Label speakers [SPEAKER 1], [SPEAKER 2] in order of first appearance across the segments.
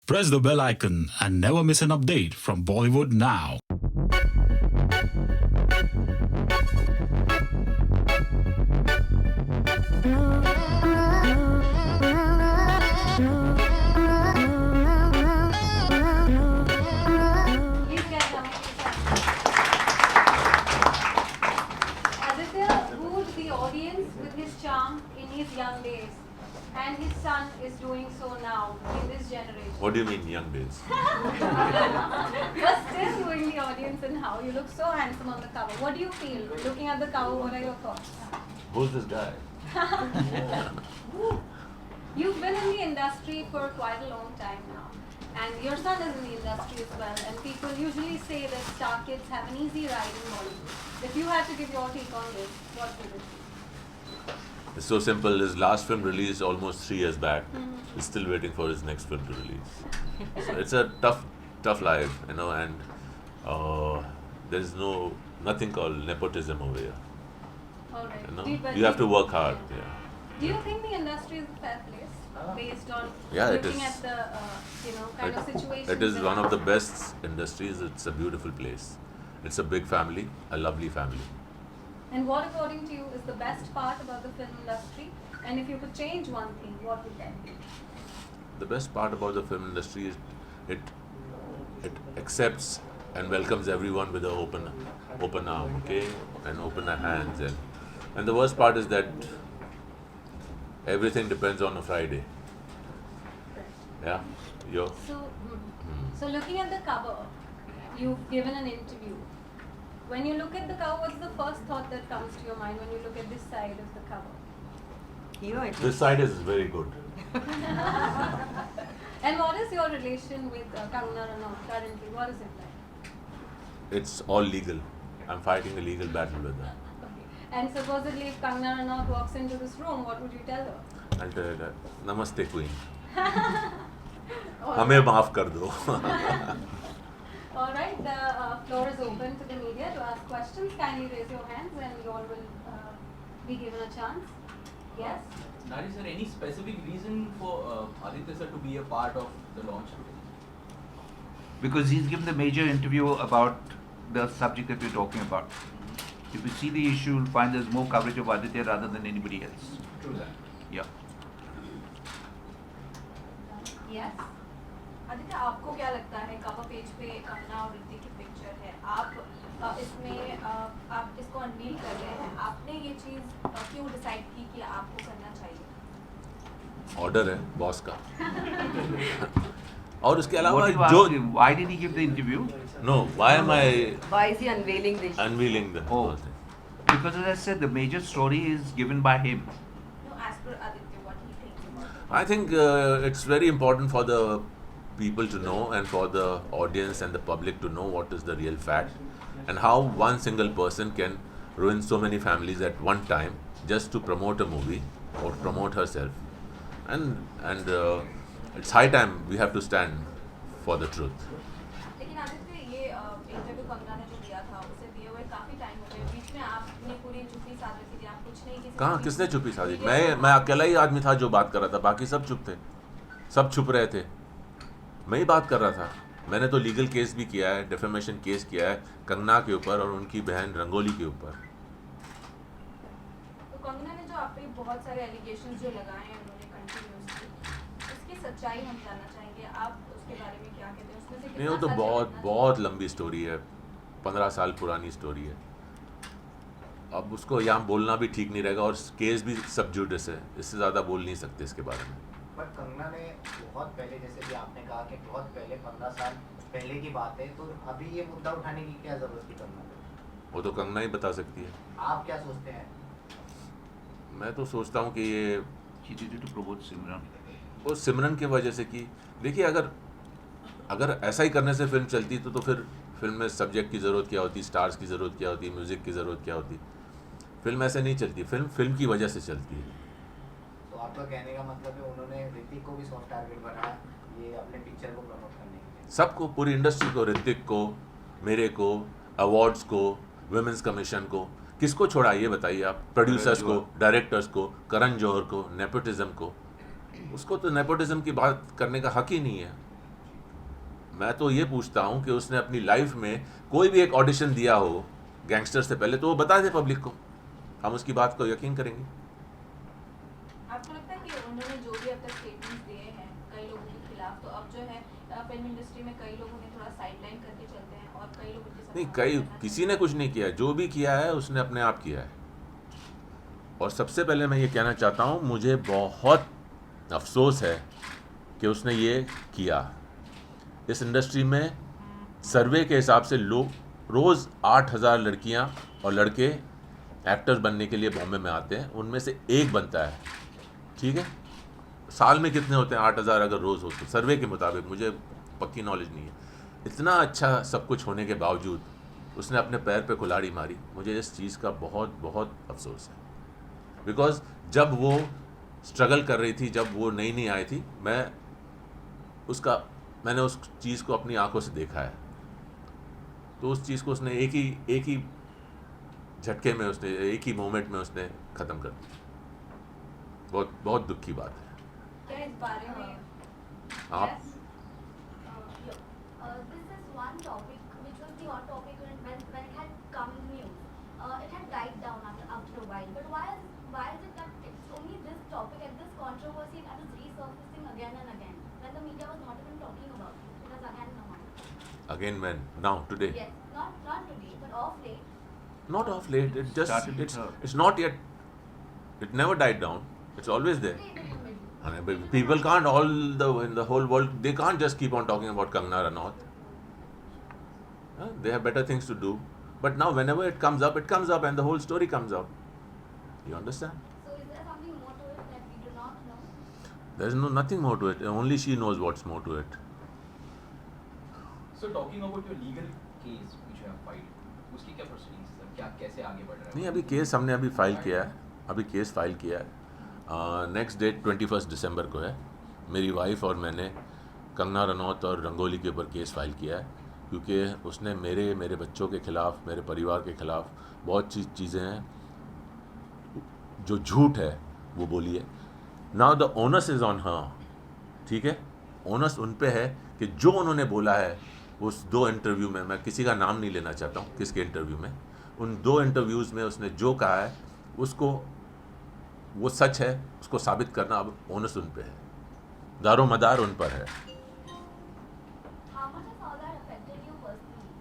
[SPEAKER 1] Press the bell icon and never miss an update from Bollywood Now.
[SPEAKER 2] Please get down. Aditya wooed the audience with his charm in his young days, and his son is doing so now in this generation.
[SPEAKER 3] What do you mean, young days?
[SPEAKER 2] You're still wooing the audience and how you look so handsome on the cover. What do you feel looking at the cover? What are your thoughts?
[SPEAKER 3] Who's this guy?
[SPEAKER 2] You've been in the industry for quite a long time now, and your son is in the industry as well. And people usually say that star kids have an easy ride in Bollywood. If you had to give your take on this, what would it be?
[SPEAKER 3] It's so simple. His last film released almost 3 years back. He's still waiting for his next film to release. So it's a tough life, and there's nothing called nepotism over here.
[SPEAKER 2] All right.
[SPEAKER 3] You you have to work hard. Yeah.
[SPEAKER 2] Do you think the industry is a fair place based on
[SPEAKER 3] Yeah, it
[SPEAKER 2] looking
[SPEAKER 3] is.
[SPEAKER 2] at the kind of situations?
[SPEAKER 3] It is
[SPEAKER 2] that
[SPEAKER 3] one of the
[SPEAKER 2] happen?
[SPEAKER 3] best industries. It's a beautiful place. It's a big family, a lovely family.
[SPEAKER 2] And what, according to you, is the best part about the film industry? And if you could change one thing, what would that be?
[SPEAKER 3] The best part about the film industry is it accepts and welcomes everyone with an open arm, okay, and open hands, and the worst part is that everything depends on a Friday. Yeah,
[SPEAKER 2] So looking at the cover, you've given an interview. When you look at the cover, what's the first thought that comes to your mind when you look at this side of the cover?
[SPEAKER 3] this side is very good.
[SPEAKER 2] And what is your relation with Kangana Ranaut currently? What is it like?
[SPEAKER 3] It's all legal. I'm fighting a legal battle with her.
[SPEAKER 2] Okay. And supposedly, if Kangana Ranaut walks into this room, what would you tell her?
[SPEAKER 3] I'll tell her that, Namaste Queen.
[SPEAKER 2] All
[SPEAKER 3] हमें
[SPEAKER 2] right.
[SPEAKER 3] माफ कर दो.
[SPEAKER 2] All right, the floor is open to the media to ask questions. Kindly raise your hands and you all will be given a chance. Yes?
[SPEAKER 4] Nari sir, any specific reason for Aditya sir to be a part of the launch today?
[SPEAKER 5] Because he's given the major interview about the subject that we're talking about. If you see the issue, you'll find there's more coverage of Aditya rather than anybody else.
[SPEAKER 4] True that.
[SPEAKER 5] Yeah.
[SPEAKER 2] Yes?
[SPEAKER 6] Aditya आपको क्या लगता है cover page पे कंगना और ऋतिक की picture है आप इसमें आप इसको अनवील कर रहे हैं आपने ये चीज़ क्यों डिसाइड की कि आपको करना चाहिए
[SPEAKER 3] ऑर्डर है बॉस का. और उसके
[SPEAKER 5] What
[SPEAKER 3] अलावा
[SPEAKER 5] do you
[SPEAKER 3] जो
[SPEAKER 5] ask him? Why did he give the interview?
[SPEAKER 3] No, why am I
[SPEAKER 7] Why is he unveiling this?
[SPEAKER 3] unveiling the
[SPEAKER 5] Oh.
[SPEAKER 3] whole thing?
[SPEAKER 5] Because as I said, the major story is given by him.
[SPEAKER 6] No, as per Aditya what he thinks about it.
[SPEAKER 3] I think it's very important for the people to know and for the audience and the public to know what is the real fact and how one single person can ruin so many families at one time just to promote a movie or promote herself. And it's high time we have to stand for the truth.
[SPEAKER 6] लेकिन आदित्य ये interview Kangana ने जो दिया था उसे दिए हुए काफ़ी टाइम हो गया बीच में आपने पूरी चुप्पी साध रखी थी आप कुछ नहीं किसी
[SPEAKER 3] कहाँ
[SPEAKER 6] से-
[SPEAKER 3] किसने चुप्पी साधी? मैं अकेला ही आदमी था जो बात कर रहा था, बाकी सब चुप थे, सब छुप रहे थे. मैं ही बात कर रहा था. मैंने तो लीगल केस भी किया है, डिफेमेशन केस किया है कंगना के ऊपर और उनकी बहन रंगोली के ऊपर.
[SPEAKER 6] तो कंगना ने जो आप पे बहुत सारे एलिगेशंस जो लगाए हैं उन्होंने कंटिन्यूसली उसकी सच्चाई हम जानना चाहेंगे आप उसके बारे में क्या कहते हैं उसमें से
[SPEAKER 3] नहीं, वो तो
[SPEAKER 6] कितना सच है,
[SPEAKER 3] बहुत
[SPEAKER 6] कितना
[SPEAKER 3] बहुत लंबी स्टोरी है, 15 साल पुरानी स्टोरी है. अब उसको यहाँ बोलना भी ठीक नहीं रहेगा और केस भी सब जुडिस है, इससे ज़्यादा बोल नहीं सकते इसके बारे में.
[SPEAKER 8] बट कंगना ने बहुत पहले जैसे भी आपने कहा कि बहुत पहले 15 साल पहले की बात है तो अभी ये मुद्दा उठाने की क्या जरूरत थी कंगना को?
[SPEAKER 3] वो तो कंगना ही बता सकती है.
[SPEAKER 8] आप क्या सोचते हैं?
[SPEAKER 3] मैं तो सोचता हूँ कि ये
[SPEAKER 5] She did it to promote Simran.
[SPEAKER 3] वो सिमरन की वजह से की. देखिए अगर ऐसा ही करने से फिल्म चलती तो फिर फिल्म में सब्जेक्ट की ज़रूरत क्या होती, स्टार्स की ज़रूरत क्या होती, म्यूज़िक की ज़रूरत क्या होती. फिल्म ऐसे नहीं चलती, फिल्म की वजह से चलती है.
[SPEAKER 8] तो आपका कहने का मतलब है उन्होंने ऋतिक को भी सॉफ्ट टारगेट बनाया ये अपने पिक्चर को प्रमोट करने के लिए.
[SPEAKER 3] सबको, पूरी इंडस्ट्री को, ऋतिक को, मेरे को, अवार्ड्स को, वुमेन्स कमीशन को, किसको छोड़ा ये बताइए आप. प्रोड्यूसर्स को, डायरेक्टर्स को, करण जौहर को, नेपोटिज्म को. उसको तो नेपोटिज्म की बात करने का हक ही नहीं है. मैं तो ये पूछता हूँ कि उसने अपनी लाइफ में कोई भी एक ऑडिशन दिया हो गैंगस्टर से पहले तो वो बता दे पब्लिक को, हम उसकी बात को यकीन करेंगे।
[SPEAKER 6] आपको लगता है कि उन्होंने जो भी अब तक स्टेटमेंट्स दिए हैं कई लोगों के खिलाफ, तो अब जो है फिल्म इंडस्ट्री में कई लोग उन्हें थोड़ा साइडलाइन करके चलते हैं और कई लोग उनके साथ
[SPEAKER 3] नहीं,
[SPEAKER 6] काम
[SPEAKER 3] कई
[SPEAKER 6] करना
[SPEAKER 3] किसी ने कुछ नहीं किया, जो भी किया है उसने अपने आप किया है। और सबसे पहले मैं ये कहना चाहता हूँ, मुझे बहुत अफसोस है कि उसने ये किया। इस इंडस्ट्री में सर्वे के हिसाब से लोग रोज़ 8,000 लड़कियां और लड़के एक्टर्स बनने के लिए बॉम्बे में आते हैं, उनमें से एक बनता है। ठीक है, साल में कितने होते हैं? 8,000 अगर रोज़ होते, सर्वे के मुताबिक, मुझे पक्की नॉलेज नहीं है। इतना अच्छा सब कुछ होने के बावजूद उसने अपने पैर पे कुल्हाड़ी मारी। मुझे इस चीज़ का बहुत बहुत अफसोस है, बिकॉज जब वो स्ट्रगल कर रही थी, जब वो नई नई आई थी, मैंने उस चीज़ को अपनी आंखों से देखा है। तो उस चीज़ को उसने एक ही झटके में, उसने एक ही मोमेंट में उसने ख़त्म कर दिया। बहुत बहुत दुख की बात है।
[SPEAKER 6] क्या इस बारे में
[SPEAKER 3] आप
[SPEAKER 9] This is one topic which was the hot topic when it had come news. It had died down after a while. But why is it that it's only this topic and this controversy that is resurfacing again and again when the media was not even talking about it? It has again come out.
[SPEAKER 3] again when? Now, today?
[SPEAKER 9] Yes, not today, but off late.
[SPEAKER 3] Not off late. It just
[SPEAKER 5] Started with her.
[SPEAKER 3] it's not yet. It never died down. It's always there.
[SPEAKER 9] Stayed in the middle.
[SPEAKER 3] But people can't in the whole world, they can't just keep on talking about Kangana Ranaut. They have better things to do. But now whenever it comes up and the whole story comes up. You understand?
[SPEAKER 9] So is there something more to it that we do not know?
[SPEAKER 3] There's nothing more to it. Only she knows what's more to it.
[SPEAKER 4] So talking about your legal case which you have filed, उसकी क्या proceedings है? क्या कैसे आगे बढ़ रहा है?
[SPEAKER 3] नहीं, अभी केस हमने अभी फाइल किया है। अभी केस फाइल किया है। नेक्स्ट डेट 21 दिसंबर को है। मेरी वाइफ और मैंने कंगना रनौत और रंगोली के ऊपर केस फाइल किया है, क्योंकि उसने मेरे बच्चों के ख़िलाफ़, मेरे परिवार के ख़िलाफ़ बहुत चीज़ें हैं जो झूठ है वो बोली है। Now the onus is on her. ठीक है, ओनस उन पे है कि जो उन्होंने बोला है उस 2 इंटरव्यू में, मैं किसी का नाम नहीं लेना चाहता हूँ किसके इंटरव्यू में, उन 2 इंटरव्यूज़ में उसने जो कहा है उसको, वो सच है, उसको साबित करना अब ओनस उन पे है, दारो मदार उन पर है।
[SPEAKER 9] How much has all that affected you personally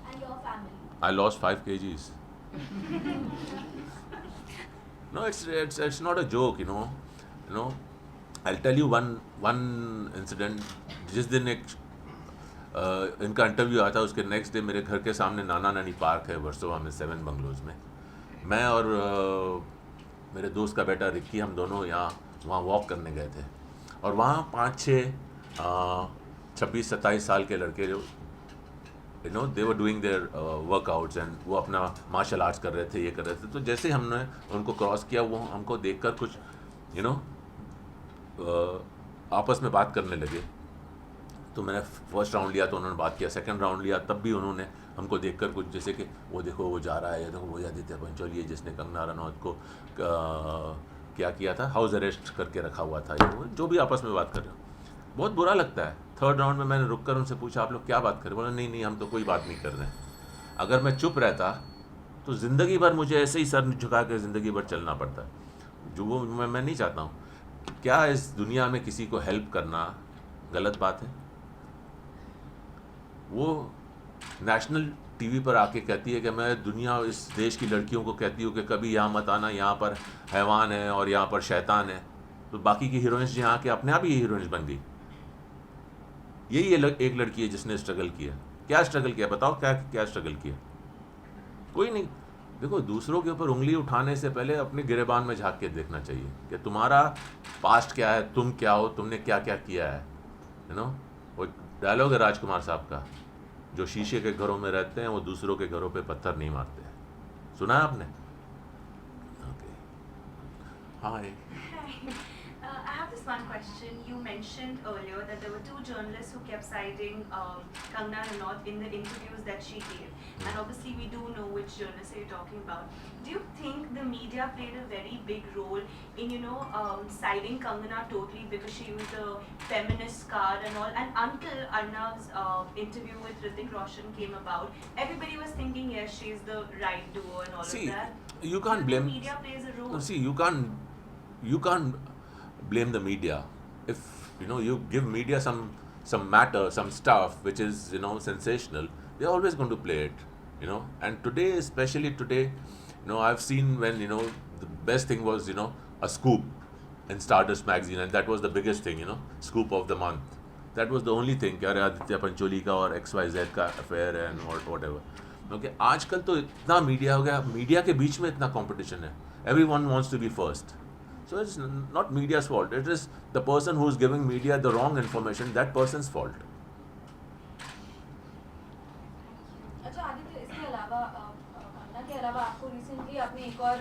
[SPEAKER 9] and your family?
[SPEAKER 3] I lost 5 kgs. No, it's not a joke, you know. I'll tell you one incident. जिस दिन इनका इंटरव्यू आया था, उसके नेक्स्ट डे मेरे घर के सामने नाना नानी पार्क है वर्सोवा में, 7 बंगलोज में, मैं और मेरे दोस्त का बेटा रिक्की, हम दोनों वहाँ वॉक करने गए थे। और वहाँ 5-6 26-27 साल के लड़के जो they were doing their workouts and वो अपना मार्शल आर्ट्स कर रहे थे, ये कर रहे थे। तो जैसे हमने उनको क्रॉस किया, वो हमको देखकर कुछ आपस में बात करने लगे। तो मैंने फर्स्ट राउंड लिया तो उन्होंने बात किया, सेकंड राउंड लिया तब भी उन्होंने हमको देखकर कुछ, जैसे कि वो देखो वो जा रहा है, या देखो वो आदित्य पंचोल, ये जिसने कंगना रनौत को क्या किया था, हाउस अरेस्ट करके रखा हुआ था, ये जो भी आपस में बात कर रहे हो, बहुत बुरा लगता है। थर्ड राउंड में मैंने रुककर उनसे पूछा, आप लोग क्या बात कर रहे? बोला नहीं हम तो कोई बात नहीं कर रहे हैं। अगर मैं चुप रहता तो ज़िंदगी भर मुझे ऐसे ही सर झुका कर ज़िंदगी भर चलना पड़ता, जो वो मैं नहीं चाहता हूँ। क्या इस दुनिया में किसी को हेल्प करना गलत बात है? वो नेशनल टीवी पर आके कहती है कि मैं दुनिया, इस देश की लड़कियों को कहती हूँ कि कभी यहाँ मत आना, यहाँ पर हैवान है और यहाँ पर शैतान है। तो बाकी की हीरोइंस यहाँ के अपने आप ही हीरोइंस बन गई। यही एक लड़की है जिसने स्ट्रगल किया। क्या स्ट्रगल किया बताओ, क्या स्ट्रगल किया? कोई नहीं। देखो, दूसरों के ऊपर उंगली उठाने से पहले अपने गिरेबान में झांक के देखना चाहिए कि तुम्हारा पास्ट क्या है, तुम क्या हो, तुमने क्या क्या किया है। वो डायलॉग है राजकुमार साहब का, जो शीशे के घरों में रहते हैं वो दूसरों के घरों पे पत्थर नहीं मारते हैं। सुना है आपने? Okay, hi.
[SPEAKER 6] I have this
[SPEAKER 10] just one question. You mentioned earlier that there were two journalists who kept citing Kangana Ranaut in the interviews that she gave. And obviously we do know which journalists you're talking about. Do you think the media played a very big role in, siding Kangana totally because she was a feminist card and all? And until Arnav's interview with Hrithik Roshan came about, everybody was thinking, yes, she's the right duo and all of that.
[SPEAKER 3] You can't blame.
[SPEAKER 10] The media plays a role.
[SPEAKER 3] No, see, you can't blame the media. If you give media some matter, some stuff which is sensational, they're always going to play it. And today, especially today, I've seen when the best thing was a scoop in Stardust magazine, and that was the biggest thing, scoop of the month. That was the only thing. Kya Aditya Pancholi ka और XYZ का affair and whatever. Okay, आजकल तो इतना media हो गया, media के बीच में इतना कंपटीशन है. Everyone wants to be first. So it's not media's fault. It is the person who is giving media the wrong information. That person's fault.
[SPEAKER 6] अच्छा आदित्य, इसके अलावा कंगना के अलावा आपको रिसेंटली आपने एक और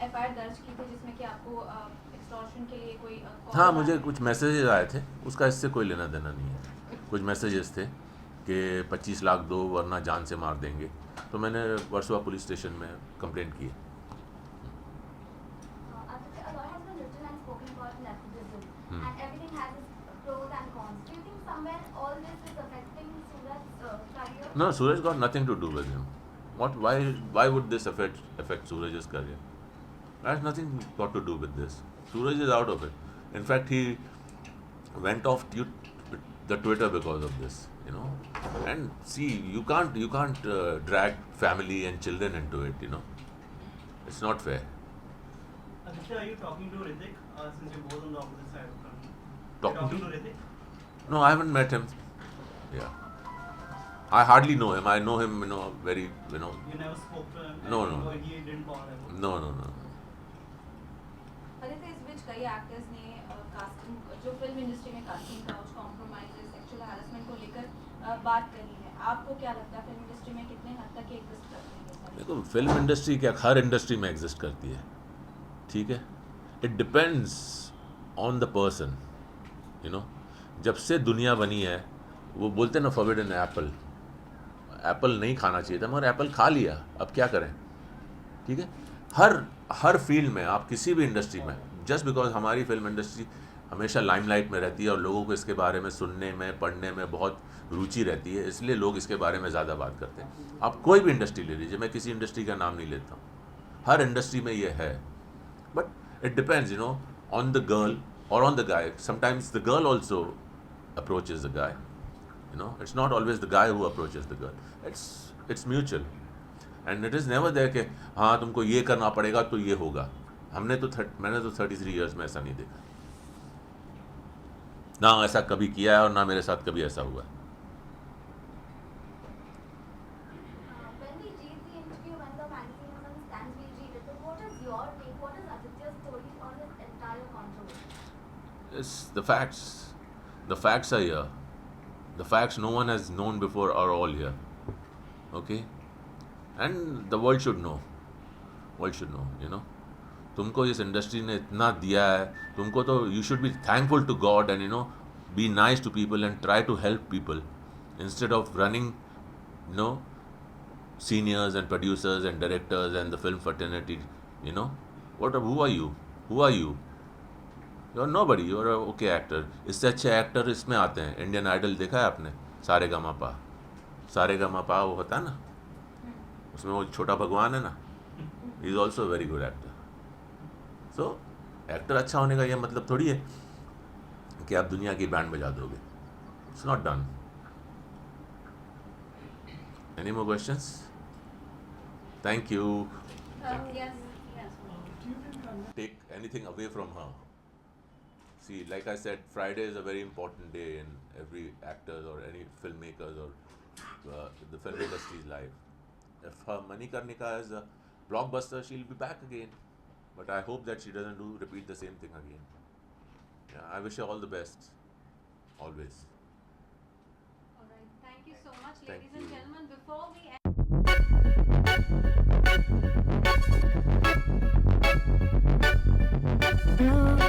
[SPEAKER 6] एफआईआर दर्ज की थी जिसमें कि आपको एक्सटॉर्शन के लिए कोई
[SPEAKER 3] हाँ, मुझे कुछ मैसेजेस आए थे. उसका इससे कोई लेना देना नहीं है. कुछ मैसेजेस थे कि 25 लाख दो वरना जान से मार देंगे. तो मैंने वर्सोवा पुलिस स्टेशन में कंप्लेंट की.
[SPEAKER 9] A lot has been written and spoken about nepotism, and everything has its pros and cons. Do you think somewhere all this is affecting Suraj's career?
[SPEAKER 3] No, Suraj got nothing to do with him. Why would this affect Suraj's career? That has nothing got to do with this. Suraj is out of it. In fact, he went off the Twitter because of this. And see, you can't drag family and children into it. It's not fair.
[SPEAKER 11] Aditya, are you talking to Hrithik since you're both on the opposite side of the country?
[SPEAKER 3] Talking
[SPEAKER 11] to Hrithik?
[SPEAKER 3] No, I haven't met him. Yeah, I hardly know him. I know him, very,
[SPEAKER 11] You never spoke to him?
[SPEAKER 3] No.
[SPEAKER 11] Or he didn't call him?
[SPEAKER 3] No.
[SPEAKER 6] Aditya, इस बीच कई actors ने casting जो film industry में casting couch compromises sexual harassment को लेकर बात करी है. आपको क्या लगता है फिल्म इंडस्ट्री में कितने हद तक एग्जिस्ट करते हैं?
[SPEAKER 3] देखो, फिल्म इंडस्ट्री क्या हर इंडस्ट्री में एग्जिस्ट करती है. ठीक है, it depends on the person. जब से दुनिया बनी है, वो बोलते हैं ना फॉरबिडन एप्पल. एप्पल नहीं खाना चाहिए था, मगर एप्पल खा लिया. अब क्या करें? ठीक है, हर फील्ड में, आप किसी भी इंडस्ट्री में, जस्ट बिकॉज हमारी फिल्म इंडस्ट्री हमेशा लाइमलाइट में रहती है और लोगों को इसके बारे में सुनने में, पढ़ने में बहुत रुचि रहती है, इसलिए लोग इसके बारे में ज़्यादा बात करते हैं. आप कोई भी इंडस्ट्री ले लीजिए, मैं किसी इंडस्ट्री का नाम नहीं लेता हूँ, हर इंडस्ट्री में ये है. But it depends on the girl or on the guy. Sometimes the girl also approaches the guy. It's not always the guy who approaches the girl. It's mutual. And it is never there कि हाँ तुमको ये करना पड़ेगा तो ये होगा. मैंने तो 33 years में ऐसा नहीं देखा. ना ऐसा कभी किया है और ना मेरे साथ कभी ऐसा हुआ है.
[SPEAKER 9] When we read the interview, when the magazine was on the stands, we read it. But what is your take? What is Aditya's story on this entire controversy?
[SPEAKER 3] It's the facts. The facts are here. The facts no one has known before are all here. Okay? And the world should know. World should know, तुमको इस industry ने इतना दिया है, तुमको तो you should be thankful to God and be nice to people and try to help people instead of running seniors and producers and directors and the film fraternity. Who are you? You're nobody. You're a okay actor. इससे अच्छे actor इसमें आते हैं. Indian idol देखा है आपने? सारेगामापा वो होता है ना, उसमें वो छोटा भगवान है ना, he is also very good actor. So actor अच्छा होने का ये मतलब थोड़ी है कि आप दुनिया की बैंड बजा दोगे. It's not done. Any more questions? Thank you.
[SPEAKER 2] Yes.
[SPEAKER 3] Take anything away from her. See, like I said, Friday is a very important day in every actor's or any filmmaker's or the film industry's life. If her Manikarnika is a blockbuster, she'll be back again. But I hope that she doesn't repeat the same thing again. Yeah, I wish her all the best. Always.
[SPEAKER 2] All right. Thank you so much,
[SPEAKER 3] Thank
[SPEAKER 2] ladies and
[SPEAKER 3] you.
[SPEAKER 2] gentlemen. Before we end.